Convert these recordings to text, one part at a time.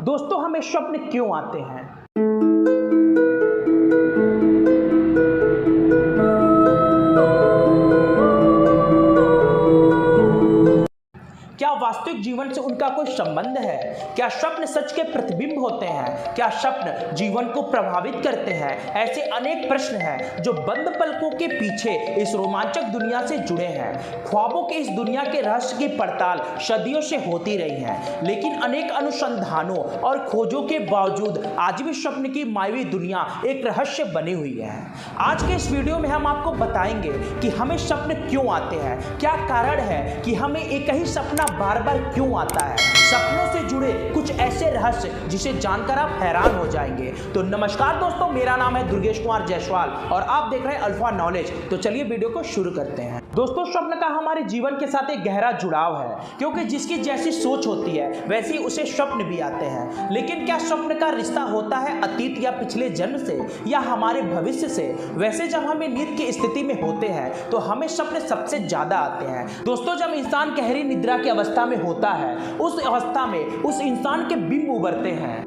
दोस्तों हमें स्वप्न क्यों आते हैं? क्या वास्तविक जीवन से उनका कोई संबंध है? क्या स्वप्न सच के प्रतिबिंब होते हैं? क्या स्वप्न जीवन को प्रभावित करते हैं? ऐसे अनेक प्रश्न हैं जो बंद पलकों के पीछे इस रोमांचक दुनिया से जुड़े हैं। ख्वाबों के इस दुनिया के रहस्य की पड़ताल सदियों से होती रही है, लेकिन अनेक अनुसंधानों और खोजों के बावजूद आज भी स्वप्न की मायवी दुनिया एक रहस्य बनी हुई है। आज के इस वीडियो में हम आपको बताएंगे कि हमें स्वप्न क्यों आते हैं, क्या कारण है कि हमें एक ही सपना बार बार क्यों आता है, सपनों से जुड़े कुछ ऐसे रहस्य जिसे जानकर आप हैरान हो जाएंगे। तो नमस्कार दोस्तों, मेरा नाम है दुर्गेश कुमार जायसवाल और आप देख रहे हैं अल्फा नॉलेज। तो चलिए वीडियो को शुरू करते हैं। दोस्तों स्वप्न का हमारे जीवन के साथ एक गहरा जुड़ाव है, क्योंकि जिसकी जैसी सोच होती है वैसी उसे स्वप्न भी आते हैं। लेकिन क्या स्वप्न का रिश्ता होता है अतीत या पिछले जन्म से या हमारे भविष्य से? वैसे जब हमें नींद की स्थिति में होते हैं तो हमें स्वप्न सबसे ज्यादा आते हैं। दोस्तों जब इंसान गहरी निद्रा की अवस्था में होता है, उस अवस्था में उस इंसान के बिंब उभरते हैं।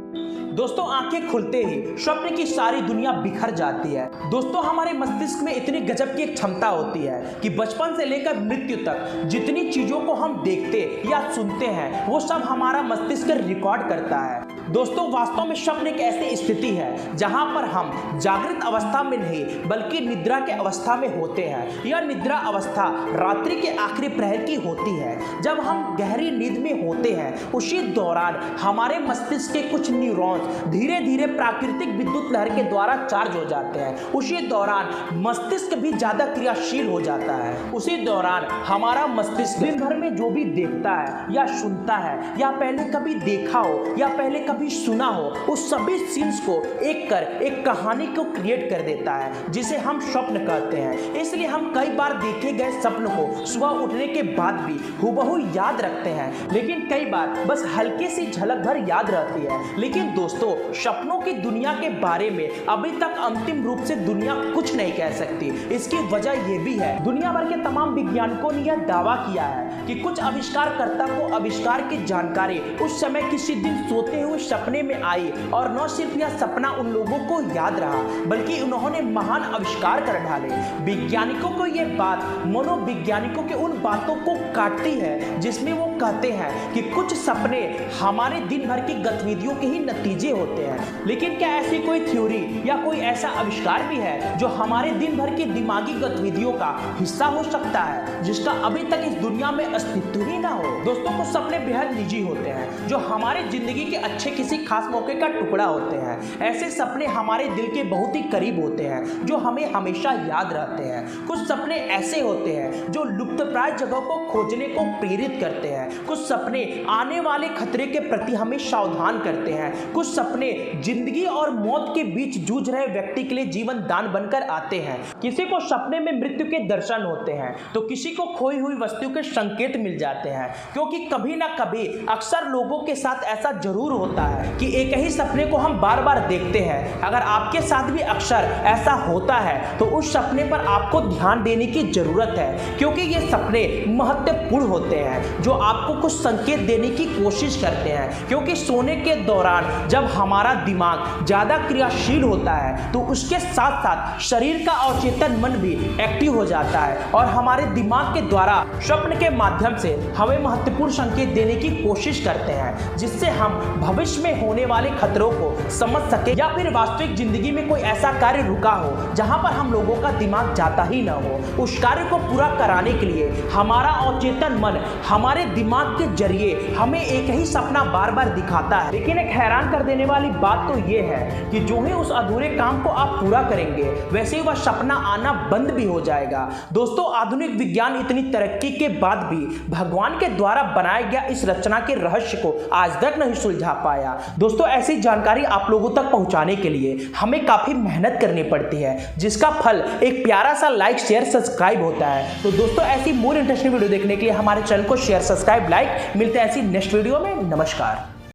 दोस्तों आंखें खुलते ही स्वप्न की सारी दुनिया बिखर जाती है। दोस्तों हमारे मस्तिष्क में इतनी गजब की एक क्षमता होती है कि बचपन से लेकर मृत्यु तक जितनी चीजों को हम देखते या सुनते हैं वो सब हमारा मस्तिष्क रिकॉर्ड करता है। दोस्तों वास्तव में स्वप्न एक ऐसी स्थिति है जहां पर हम जागृत अवस्था में नहीं बल्कि निद्रा के अवस्था में होते हैं। यह निद्रा अवस्था रात्रि के आखिरी प्रहर की होती है। जब हम गहरी नींद में होते हैं उसी दौरान हमारे मस्तिष्क के कुछ न्यूरॉन्स धीरे धीरे प्राकृतिक विद्युत लहर के द्वारा चार्ज हो जाते हैं। उसी दौरान मस्तिष्क भी ज्यादा क्रियाशील हो जाता है। उसी दौरान हमारा मस्तिष्क दिन भर में जो भी देखता है या सुनता है या पहले कभी देखा हो या पहले कभी सुना हो, उस सभी सीन्स को एक कहानी को क्रिएट कर देता है जिसे हम स्वप्न कहते हैं। इसलिए हम कई बार देखे गए सपन को सुबह उठने के बाद भी हुबहू याद रखते हैं, लेकिन कई बार बस हल्की सी झलक भर याद रहती है। लेकिन दोस्तों सपनों की दुनिया के बारे में अभी तक अंतिम रूप से दुनिया कुछ नहीं कह सकती। इसकी वजह यह भी है, दुनिया भर के तमाम वैज्ञानिकों ने यह दावा किया है कि कुछ आविष्कारकर्ता को आविष्कार की जानकारी उस समय किसी दिन सोते हुए सपने में आई और न सिर्फ यह सपना उन लोगों को याद रहा बल्कि उन्होंने महान आविष्कार कर डाले। वैज्ञानिकों को यह बात मनोवैज्ञानिकों के उन बातों को काटती है जिसमें वो कहते हैं कि कुछ सपने हमारे दिन भर की गतिविधियों के ही नतीजे होते हैं। लेकिन क्या ऐसी कोई थ्योरी या कोई ऐसा आविष्कार भी है जो हमारे दिन भर की दिमागी गतिविधियों का हिस्सा हो सकता है जिसका अभी तक इस दुनिया में अस्तित्व ही ना हो? दोस्तों कुछ सपने बेहद निजी होते हैं जो हमारे जिंदगी के अच्छे किसी खास मौके का टुकड़ा होते हैं। ऐसे सपने हमारे दिल के बहुत ही करीब होते हैं जो हमें हमेशा याद रहते हैं। कुछ सपने ऐसे होते हैं जो लुप्तप्राय जगहों को खोजने को प्रेरित करते हैं। कुछ सपने आने वाले खतरे के प्रति हमें सावधान करते हैं। कुछ सपने जिंदगी और मौत के बीच जूझ रहे व्यक्ति के लिए जीवन दान बनकर आते हैं। किसी को सपने में मृत्यु के दर्शन होते हैं तो किसी को खोई हुई वस्तु के संकेत मिल जाते हैं, क्योंकि कभी ना कभी अक्सर लोगों के साथ ऐसा जरूर होता है कि एक ही सपने को हम बार बार देखते हैं। अगर आपके साथ भी अक्सर ऐसा होता है तो उस सपने पर आपको ध्यान देने की जरूरत है, क्योंकि ये सपने महत्वपूर्ण होते हैं जो आपको कुछ संकेत देने की कोशिश करते हैं। क्योंकि सोने के दौरान जब हमारा दिमाग ज्यादा क्रियाशील होता है तो उसके साथ साथ शरीर का अवचेतन मन भी एक्टिव हो जाता है और हमारे दिमाग के द्वारा स्वप्न के माध्यम से हमें महत्वपूर्ण संकेत देने की कोशिश करते हैं, जिससे हम भविष्य में होने वाले खतरों को समझ सके या फिर वास्तविक जिंदगी में कोई ऐसा कार्य रुका हो जहां पर हम लोगों का दिमाग जाता ही ना हो। उस कार्य को पूरा कराने के लिए हमारा अवचेतन मन हमारे दिमाग के जरिए हमें एक ही सपना बार बार दिखाता है। लेकिन एक हैरान कर देने वाली बात तो ये है कि जो ही उस अधूरे काम को आप पूरा करेंगे वैसे ही वह सपना आना बंद भी हो जाएगा। दोस्तों आधुनिक विज्ञान इतनी तरक्की के बाद भी भगवान के द्वारा बनाया गया इस रचना के रहस्य को आज तक नहीं सुलझा पाया। दोस्तों ऐसी जानकारी आप लोगों तक पहुंचाने के लिए हमें काफी मेहनत करनी पड़ती है, जिसका फल एक प्यारा सा लाइक शेयर सब्सक्राइब होता है। तो दोस्तों ऐसी मोर इंटरेस्टिंग वीडियो देखने के लिए हमारे चैनल को शेयर सब्सक्राइब लाइक। मिलते हैं ऐसी नेक्स्ट वीडियो में। नमस्कार।